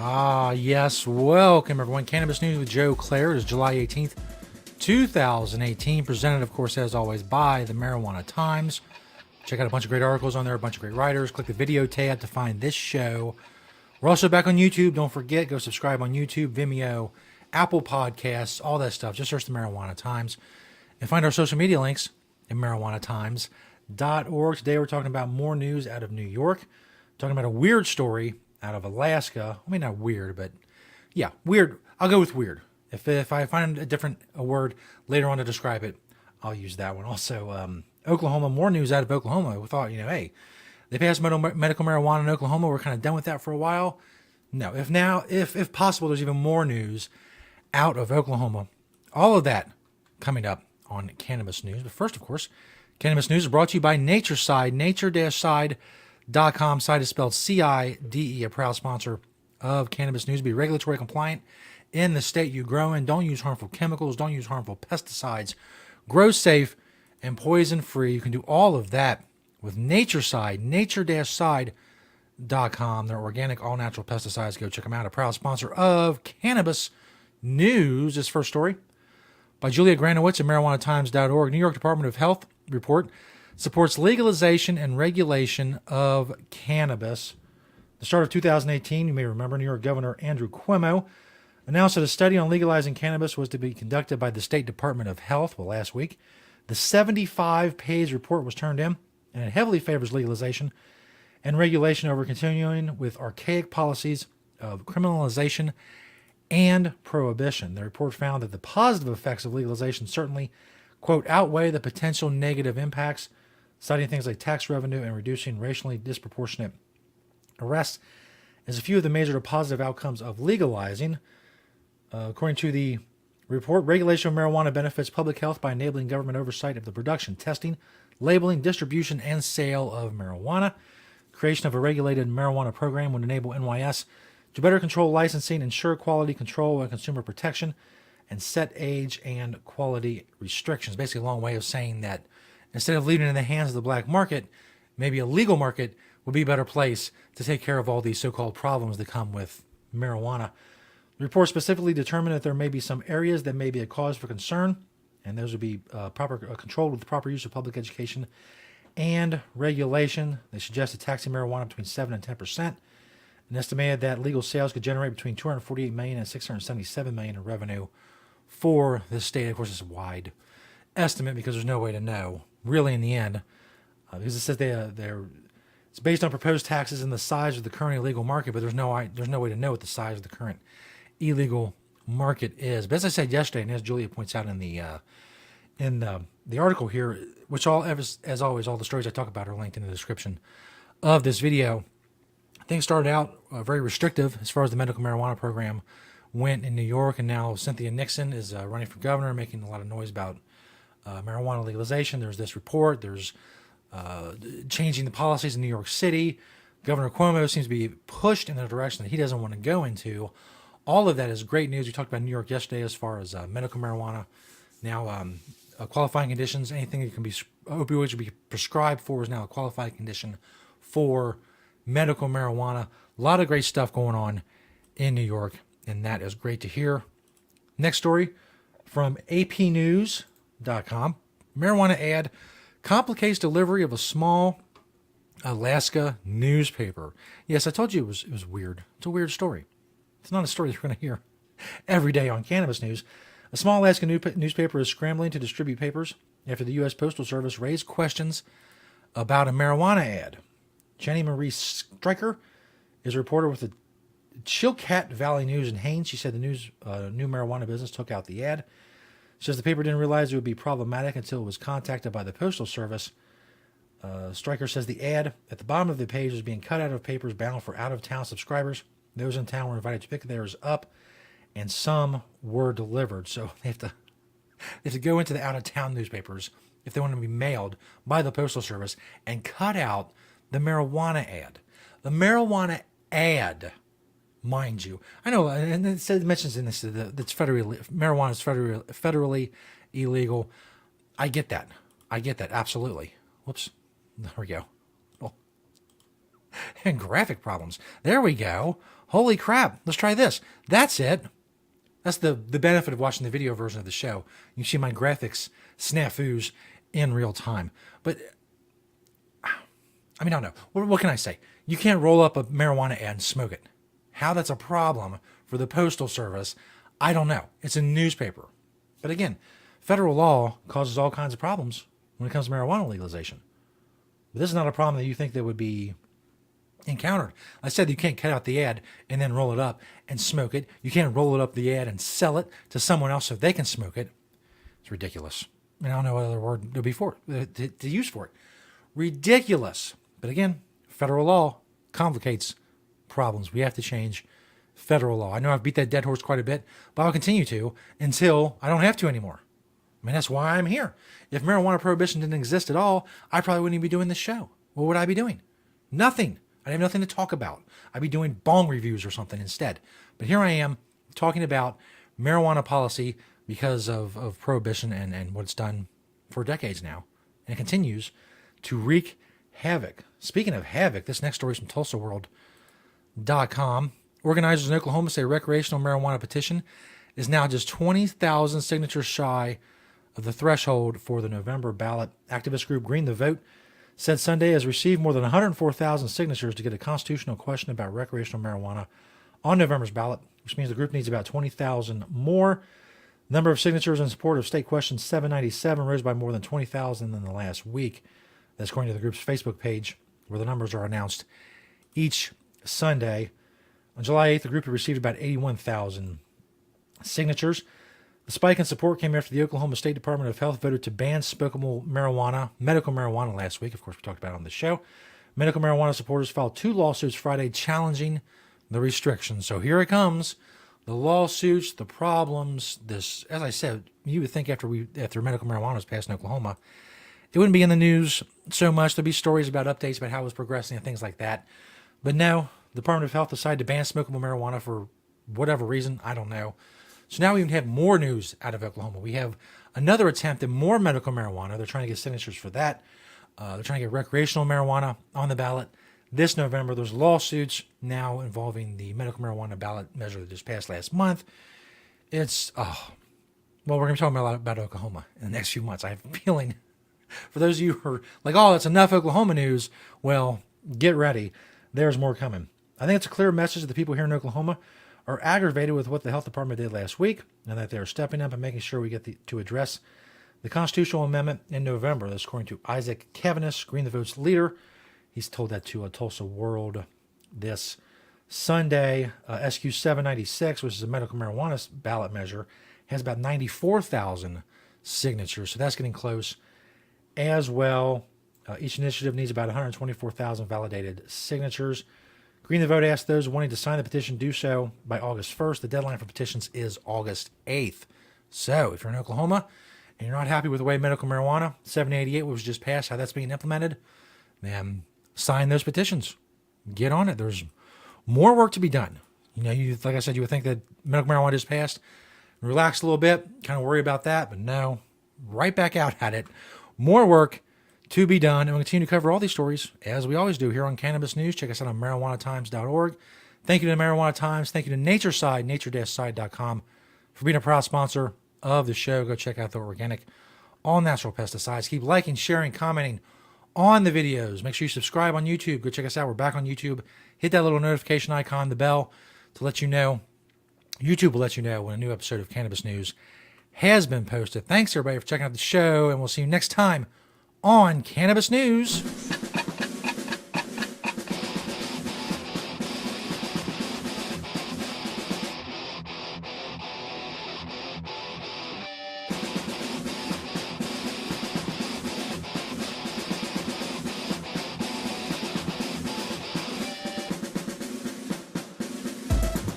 Yes, welcome everyone. Cannabis News with Joe Klare. It is July 18th, 2018. Presented, of course, as always, by the Marijuana Times. Check out a bunch of great articles on there, a bunch of great writers. Click the video tab to find this show. We're also back on YouTube. Don't forget, go subscribe on YouTube, Vimeo, Apple Podcasts, all that stuff. Just search the Marijuana Times. And find our social media links at marijuanatimes.org. Today we're talking about more news out of New York. Talking about a weird story out of Alaska. I mean, not weird, but yeah, weird. I'll go with weird. If I find a word later on to describe it, I'll use that one. Also, Oklahoma, more news out of Oklahoma. We thought, hey, they passed medical marijuana in Oklahoma. We're kind of done with that for a while. No, if possible, there's even more news out of Oklahoma. All of that coming up on Cannabis News. But first, of course, Cannabis News is brought to you by Natureside, nature-side.com. Site is spelled CIDE, a proud sponsor of Cannabis News. Be regulatory compliant in the state you grow in. Don't use harmful chemicals. Don't use harmful pesticides. Grow safe and poison-free. You can do all of that with Natureside, nature-side.com. They're organic, all-natural pesticides. Go check them out. A proud sponsor of Cannabis News. This first story by Julia Granowitz at marijuanatimes.org. New York Department of Health report supports legalization and regulation of cannabis. The start of 2018, you may remember, New York Governor Andrew Cuomo announced that a study on legalizing cannabis was to be conducted by the State Department of Health. Well, last week, the 75-page report was turned in, and it heavily favors legalization and regulation over continuing with archaic policies of criminalization and prohibition. The report found that the positive effects of legalization certainly, quote, outweigh the potential negative impacts, citing things like tax revenue and reducing racially disproportionate arrests as a few of the major positive outcomes of legalizing. According to the report, regulation of marijuana benefits public health by enabling government oversight of the production, testing, labeling, distribution, and sale of marijuana. Creation of a regulated marijuana program would enable NYS to better control licensing, ensure quality control and consumer protection, and set age and quality restrictions. Basically, a long way of saying that instead of leaving it in the hands of the black market, maybe a legal market would be a better place to take care of all these so-called problems that come with marijuana. The report specifically determined that there may be some areas that may be a cause for concern, and those would be controlled with the proper use of public education and regulation. They suggested taxing marijuana between 7 and 10%, and estimated that legal sales could generate between $248 million and $677 million in revenue for the state. Of course, it's a wide estimate because there's no way to know really in the end, because it says it's based on proposed taxes and the size of the current illegal market, but there's no way to know what the size of the current illegal market is. But as I said yesterday, and as Julia points out in the article here, which as always, all the stories I talk about are linked in the description of this video. Things started out very restrictive as far as the medical marijuana program went in New York, and now Cynthia Nixon is running for governor, making a lot of noise about marijuana legalization. There's this report. There's changing the policies in New York City. Governor Cuomo seems to be pushed in a direction that he doesn't want to go into. All of that is great news. We talked about New York yesterday as far as medical marijuana. Now, qualifying conditions, anything that can be opioids will be prescribed for is now a qualified condition for medical marijuana. A lot of great stuff going on in New York, and that is great to hear. Next story from apnews.com. Marijuana ad complicates delivery of a small Alaska newspaper. Yes, I told you it was weird. It's a weird story. It's not a story that you're going to hear every day on Cannabis News. A small Alaska newspaper is scrambling to distribute papers after the U.S. Postal Service raised questions about a marijuana ad. Jenny Marie Stryker is a reporter with the Chilkat Valley News in Haines. She said the new marijuana business took out the ad. She says the paper didn't realize it would be problematic until it was contacted by the Postal Service. Stryker says the ad at the bottom of the page was being cut out of papers bound for out-of-town subscribers. Those in town were invited to pick theirs up, and some were delivered. So they have to go into the out-of-town newspapers if they want to be mailed by the Postal Service and cut out the marijuana ad. The marijuana ad, mind you. I know, and it mentions in this that marijuana is federally illegal. I get that, absolutely. Whoops, there we go. And graphic problems. There we go. Holy crap. Let's try this. That's it. That's the benefit of watching the video version of the show. You see my graphics snafus in real time. But, I mean, I don't know. What can I say? You can't roll up a marijuana ad and smoke it. How that's a problem for the Postal Service, I don't know. It's a newspaper. But again, federal law causes all kinds of problems when it comes to marijuana legalization. But this is not a problem that you think that would be encountered. I said you can't cut out the ad and then roll it up and smoke it. You can't roll it up the ad and sell it to someone else so they can smoke it. It's ridiculous. I don't know what other word to be for to use for it. Ridiculous. But again, federal law complicates problems. We have to change federal law. I know I've beat that dead horse quite a bit, but I'll continue to until I don't have to anymore. I mean, that's why I'm here. If marijuana prohibition didn't exist at all, I probably wouldn't even be doing this show. What would I be doing? Nothing. I'd have nothing to talk about. I'd be doing bong reviews or something instead. But here I am talking about marijuana policy because of prohibition and what it's done for decades now. And it continues to wreak havoc. Speaking of havoc, this next story is from TulsaWorld.com. Organizers in Oklahoma say a recreational marijuana petition is now just 20,000 signatures shy of the threshold for the November ballot. Activist group Green the Vote said Sunday has received more than 104,000 signatures to get a constitutional question about recreational marijuana on November's ballot, which means the group needs about 20,000 more. The number of signatures in support of State Question 797 rose by more than 20,000 in the last week. That's according to the group's Facebook page, where the numbers are announced each Sunday. On July 8th, the group had received about 81,000 signatures. The spike in support came after the Oklahoma State Department of Health voted to ban smokable marijuana, medical marijuana last week. Of course, we talked about it on the show. Medical marijuana supporters filed 2 lawsuits Friday challenging the restrictions. So here it comes. The lawsuits, the problems, this, as I said, you would think after medical marijuana was passed in Oklahoma, it wouldn't be in the news so much. There'd be stories about updates about how it was progressing and things like that. But no, the Department of Health decided to ban smokable marijuana for whatever reason. I don't know. So now we even have more news out of Oklahoma. We have another attempt at more medical marijuana. They're trying to get signatures for that. They're trying to get recreational marijuana on the ballot this November. There's lawsuits now involving the medical marijuana ballot measure that just passed last month. It's, well, we're going to be talking a lot about Oklahoma in the next few months. I have a feeling for those of you who are like, oh, that's enough Oklahoma news. Well, get ready. There's more coming. I think it's a clear message that the people here in Oklahoma are aggravated with what the health department did last week, and that they're stepping up and making sure we get to address the constitutional amendment in November. That's according to Isaac Kevinis, Green the Vote's leader. He's told that to Tulsa World this Sunday. SQ 796, which is a medical marijuana ballot measure, has about 94,000 signatures, so that's getting close as well. Each initiative needs about 124,000 validated signatures. Green the Vote asked those wanting to sign the petition do so by August 1st. The deadline for petitions is August 8th. So if you're in Oklahoma and you're not happy with the way medical marijuana 788 was just passed, how that's being implemented, then sign those petitions. Get on it. There's more work to be done. You know, like I said, you would think that medical marijuana just passed, relax a little bit, kind of worry about that, but no, right back out at it. More work to be done, and we'll continue to cover all these stories, as we always do, here on Cannabis News. Check us out on marijuanatimes.org. Thank you to Marijuana Times. Thank you to Natureside, nature-side.com, for being a proud sponsor of the show. Go check out the organic, all-natural pesticides. Keep liking, sharing, commenting on the videos. Make sure you subscribe on YouTube. Go check us out. We're back on YouTube. Hit that little notification icon, the bell, to let you know. YouTube will let you know when a new episode of Cannabis News has been posted. Thanks, everybody, for checking out the show, and we'll see you next time on Cannabis News.